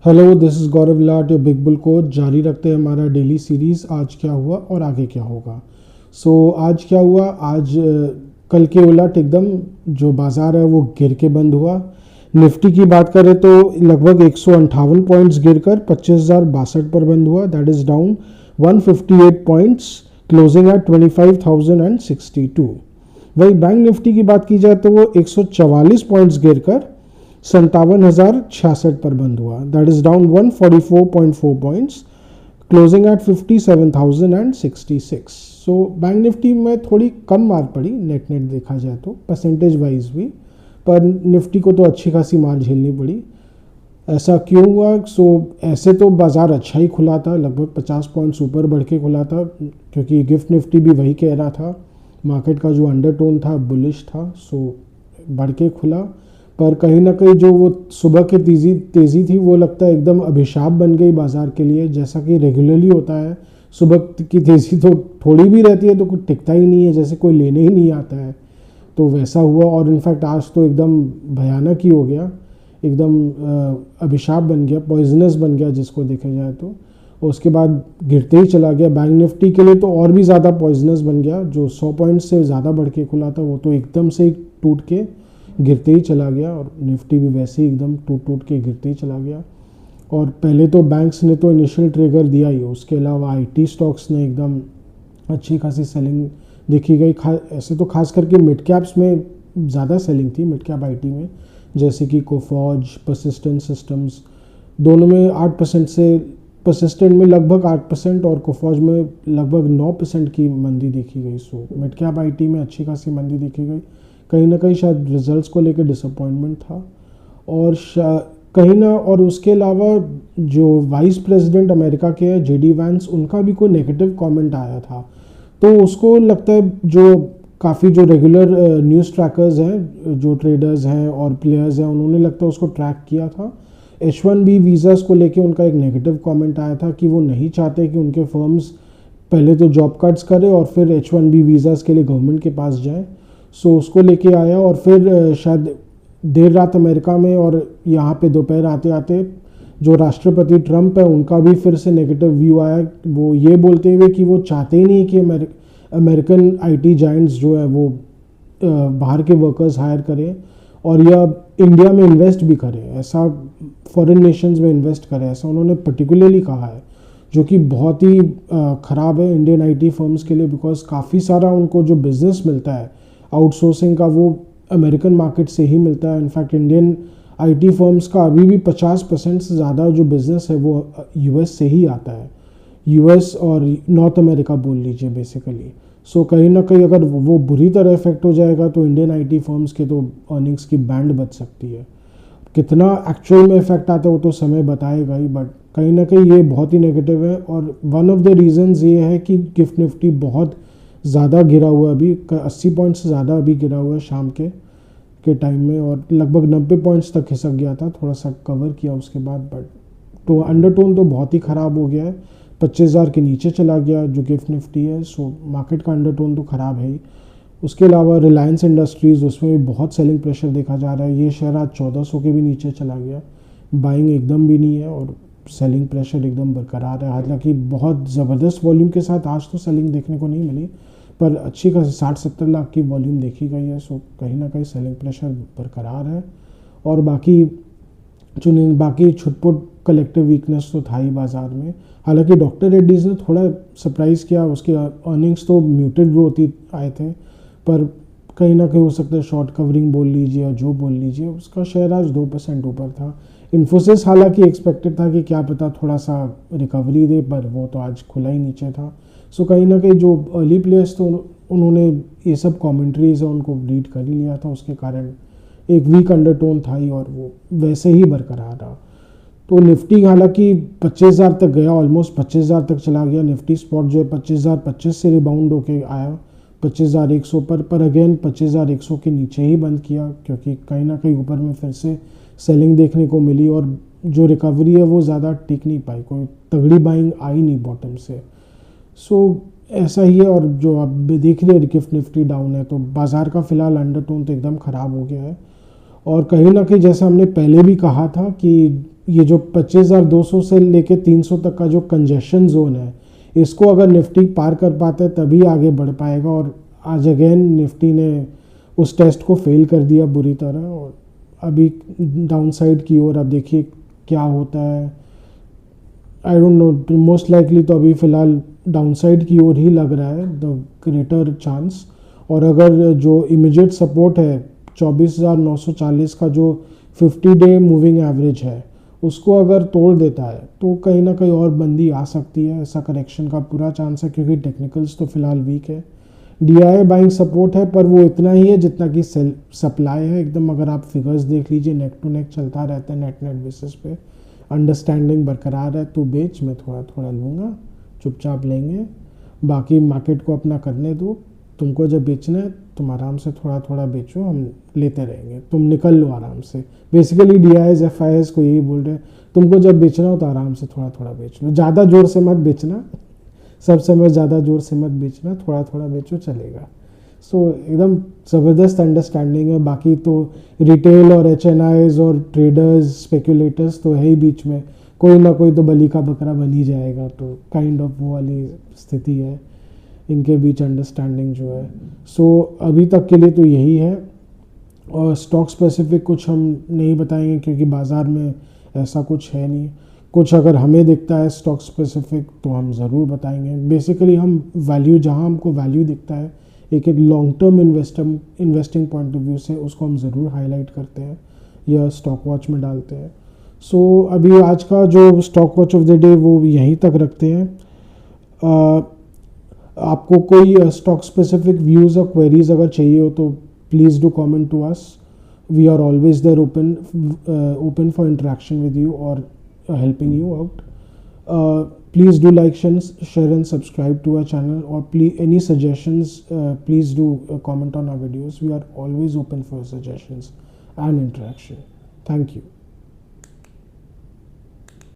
Hello, this is Gaurav Lat, your big bull coach. जारी रखते हैं हमारा डेली सीरीज़। आज क्या हुआ और आगे क्या होगा। आज क्या हुआ। आज कल के उलट एकदम जो बाज़ार है वो गिर के बंद हुआ। निफ्टी की बात करें तो लगभग 158 पॉइंट्स गिरकर 25,062 पर बंद हुआ। That is down 158 points, closing at 25,062। वही बैंक निफ्टी की बात की जाए तो वो 144 पॉइंट्स गिरकर 57,066 पर बंद हुआ। That is down 144.4 points, closing at 57,066। So bank Nifty में थोड़ी कम मार पड़ी नेट देखा जाए तो, परसेंटेज वाइज भी, पर निफ्टी को तो अच्छी खासी मार झेलनी पड़ी। ऐसा क्यों हुआ। ऐसे तो बाज़ार अच्छा ही खुला था, लगभग 50 पॉइंट्स ऊपर बढ़ के खुला था, क्योंकि गिफ्ट निफ्टी भी वही कह रहा था। मार्केट का जो अंडरटोन था बुलिश था, बढ़ के खुला। पर कहीं ना कहीं जो वो सुबह की तेज़ी थी वो लगता है एकदम अभिशाप बन गई बाज़ार के लिए। जैसा कि रेगुलरली होता है, सुबह की तेज़ी तो थोड़ी भी रहती है तो कुछ टिकता ही नहीं है, जैसे कोई लेने ही नहीं आता है। तो वैसा हुआ, और इनफैक्ट आज तो एकदम भयानक ही हो गया, एकदम अभिशाप बन गया, पॉइजनस बन गया जिसको देखा जाए तो। और उसके बाद गिरते ही चला गया। बैंक निफ्टी के लिए तो और भी ज़्यादा पॉइजनस बन गया। जो 100 पॉइंट से ज़्यादा बढ़ के खुला था वो तो एकदम से टूट के गिरते ही चला गया, और निफ्टी भी वैसे ही एकदम टूट के गिरते ही चला गया। और पहले तो बैंक्स ने तो इनिशियल ट्रिगर दिया ही, उसके अलावा आईटी स्टॉक्स ने एकदम अच्छी खासी सेलिंग देखी गई। ऐसे तो खास करके मिड कैप्स में ज़्यादा सेलिंग थी, मिड कैप आईटी में, जैसे कि कोफॉज, परसिस्टेंट सिस्टम्स, दोनों में 8% से, परसिस्टेंट में लगभग 8% और कोफॉज में लगभग 9% की मंदी देखी गई। मिड कैप आईटी में अच्छी खासी मंदी देखी गई। कहीं ना कहीं शायद रिजल्ट्स को लेकर डिसअपॉइंटमेंट था। और कहीं ना, और उसके अलावा जो वाइस प्रेसिडेंट अमेरिका के हैं जेडी वैंस, उनका भी कोई नेगेटिव कमेंट आया था। तो उसको लगता है जो काफ़ी जो रेगुलर न्यूज़ ट्रैकर्स हैं, जो ट्रेडर्स हैं और प्लेयर्स हैं, उन्होंने लगता है उसको ट्रैक किया था। H1B वीज़ास को लेके उनका एक नेगेटिव कमेंट आया था कि वो नहीं चाहते कि उनके फर्म्स पहले तो जॉब कट्स करें और फिर H1B वीज़ास के लिए गवर्नमेंट के पास जाएं। उसको लेके आया, और फिर शायद देर रात अमेरिका में और यहाँ पे दोपहर आते आते जो राष्ट्रपति ट्रंप है उनका भी फिर से नेगेटिव व्यू आया। वो ये बोलते हुए कि वो चाहते ही नहीं कि अमेरिकन आईटी जायंट्स जो है वो बाहर के वर्कर्स हायर करें और या इंडिया में इन्वेस्ट भी करें, ऐसा फॉरेन नेशंस में इन्वेस्ट करें, ऐसा उन्होंने पर्टिकुलरली कहा है, जो कि बहुत ही ख़राब है इंडियन आईटी फर्म्स के लिए। बिकॉज काफ़ी सारा उनको जो बिज़नेस मिलता है आउटसोर्सिंग का वो अमेरिकन मार्केट से ही मिलता है। इनफैक्ट इंडियन आईटी फर्म्स का अभी भी 50% से ज़्यादा जो बिज़नेस है वो यूएस से ही आता है, यूएस और नॉर्थ अमेरिका बोल लीजिए बेसिकली। कहीं ना कहीं अगर वो बुरी तरह इफेक्ट हो जाएगा तो इंडियन आईटी फर्म्स के तो अर्निंग्स की बैंड बच सकती है। कितना एक्चुअल में इफेक्ट आता है वो तो समय बताएगा ही, बट कहीं ना कहीं ये बहुत ही नेगेटिव है। और वन ऑफ द रीजंस ये है कि गिफ्ट निफ्टी बहुत ज़्यादा गिरा हुआ है, अभी 80 पॉइंट से ज़्यादा अभी गिरा हुआ है शाम के टाइम में, और लगभग 90 पॉइंट्स तक खिसक गया था, थोड़ा सा कवर किया उसके बाद। बट तो अंडरटोन तो बहुत ही ख़राब हो गया है, 25,000 के नीचे चला गया जो गिफ्ट निफ्टी है। मार्केट का अंडरटोन तो ख़राब है ही। उसके अलावा रिलायंस इंडस्ट्रीज़, उसमें भी बहुत सेलिंग प्रेशर देखा जा रहा है। ये शेयर आज 1400 के भी नीचे चला गया, बाइंग एकदम भी नहीं है और सेलिंग प्रेशर एकदम बरकरार है। हालांकि बहुत ज़बरदस्त वॉल्यूम के साथ आज तो सेलिंग देखने को नहीं मिली, पर अच्छी खासी 60-70 लाख की वॉल्यूम देखी गई है। कहीं ना कहीं सेलिंग प्रेशर बरकरार है। और बाकी छुटपुट कलेक्टिव वीकनेस तो था ही बाज़ार में। हालांकि डॉक्टर रेड्डीज़ ने थोड़ा सरप्राइज़ किया, उसके अर्निंग्स तो म्यूटेड ग्रोथ ही आए थे, पर कहीं ना कहीं हो सकता है शॉर्ट कवरिंग बोल लीजिए और जो बोल लीजिए, उसका शेयर आज 2% ऊपर था। इन्फोसिस हालांकि एक्सपेक्टेड था कि क्या पता थोड़ा सा रिकवरी दे, पर वो तो आज खुला ही नीचे था। कहीं ना कहीं जो अर्ली प्लेयर्स तो उन्होंने ये सब कमेंट्रीज है उनको रीड कर ही लिया था, उसके कारण एक वीक अंडरटोन था ही और वो वैसे ही बरकरार रहा। तो निफ्टी हालांकि 25,000 तक गया, ऑलमोस्ट 25,000 तक चला गया। निफ्टी स्पॉट जो है 25,025 से रिबाउंड होके आया 25,100 पर अगेन 25,100 के नीचे ही बंद किया, क्योंकि कहीं ना कहीं ऊपर में फिर से सेलिंग देखने को मिली और जो रिकवरी है वो ज़्यादा टिक नहीं पाई, कोई तगड़ी बाइंग आई नहीं बॉटम से। ऐसा ही है। और जो आप देख रहे हैं गिफ्ट निफ्टी डाउन है, तो बाज़ार का फ़िलहाल अंडरटोन तो एकदम ख़राब हो गया है। और कहीं ना कहीं जैसा हमने पहले भी कहा था कि ये जो 25,200 से लेके 300 तक का जो कंजेशन जोन है, इसको अगर निफ्टी पार कर पाता है तभी आगे बढ़ पाएगा। और आज अगेन निफ्टी ने उस टेस्ट को फेल कर दिया बुरी तरह, और अभी डाउनसाइड की ओर अब देखिए क्या होता है। I don't know, most likely तो अभी फ़िलहाल डाउनसाइड की ओर ही लग रहा है, द ग्रेटर चांस। और अगर जो इमीडिएट सपोर्ट है 24,940 का, जो 50 डे मूविंग एवरेज है, उसको अगर तोड़ देता है तो कहीं ना कहीं और बंदी आ सकती है। ऐसा करेक्शन का पूरा चांस है, क्योंकि टेक्निकल्स तो फिलहाल वीक है। DI बाइंग सपोर्ट है, पर वो इतना ही है जितना कि सेल सप्लाई है एकदम। अगर आप फिगर्स देख लीजिए, नेक टू नेक चलता रहता है नेट नेट बेसिस पे। अंडरस्टैंडिंग बरकरार है तो बेच, मैं थोड़ा थोड़ा लूँगा, चुपचाप लेंगे, बाकी मार्केट को अपना करने दो। तुमको जब बेचना है तुम आराम से थोड़ा थोड़ा बेचो, हम लेते रहेंगे, तुम निकल लो आराम से। बेसिकली DIs FIs को यही बोल रहे हैं, तुमको जब बेचना हो तो आराम से थोड़ा थोड़ा बेच लो, ज़्यादा ज़ोर से मत बेचना, सब समय ज़्यादा ज़ोर से मत बेचना, थोड़ा थोड़ा बेचो, चलेगा। सो एकदम ज़बरदस्त अंडरस्टैंडिंग है। बाकी तो रिटेल और HNIs और ट्रेडर्स स्पेकुलेटर्स तो है ही बीच में, कोई ना कोई तो बलि का बकरा बन ही जाएगा, तो काइंड ऑफ वो वाली स्थिति है इनके बीच अंडरस्टैंडिंग जो है। सो अभी तक के लिए तो यही है, और स्टॉक स्पेसिफिक कुछ हम नहीं बताएंगे क्योंकि बाज़ार में ऐसा कुछ है नहीं। कुछ अगर हमें दिखता है स्टॉक स्पेसिफिक तो हम ज़रूर बताएंगे। बेसिकली हम वैल्यू, जहां हमको वैल्यू दिखता है एक long term investing point of view से, उसको हम ज़रूर हाईलाइट करते हैं या स्टॉक वॉच में डालते हैं। सो अभी आज का जो stock watch of the day वो यहीं तक रखते हैं। आपको कोई स्टॉक स्पेसिफिक व्यूज़ और क्वेरीज अगर चाहिए हो तो please do comment to us. We are always there open for interaction with you और helping you out. Please do like, share and subscribe to our channel, or please any suggestions, please do comment on our videos. We are always open for suggestions and interaction. Thank you.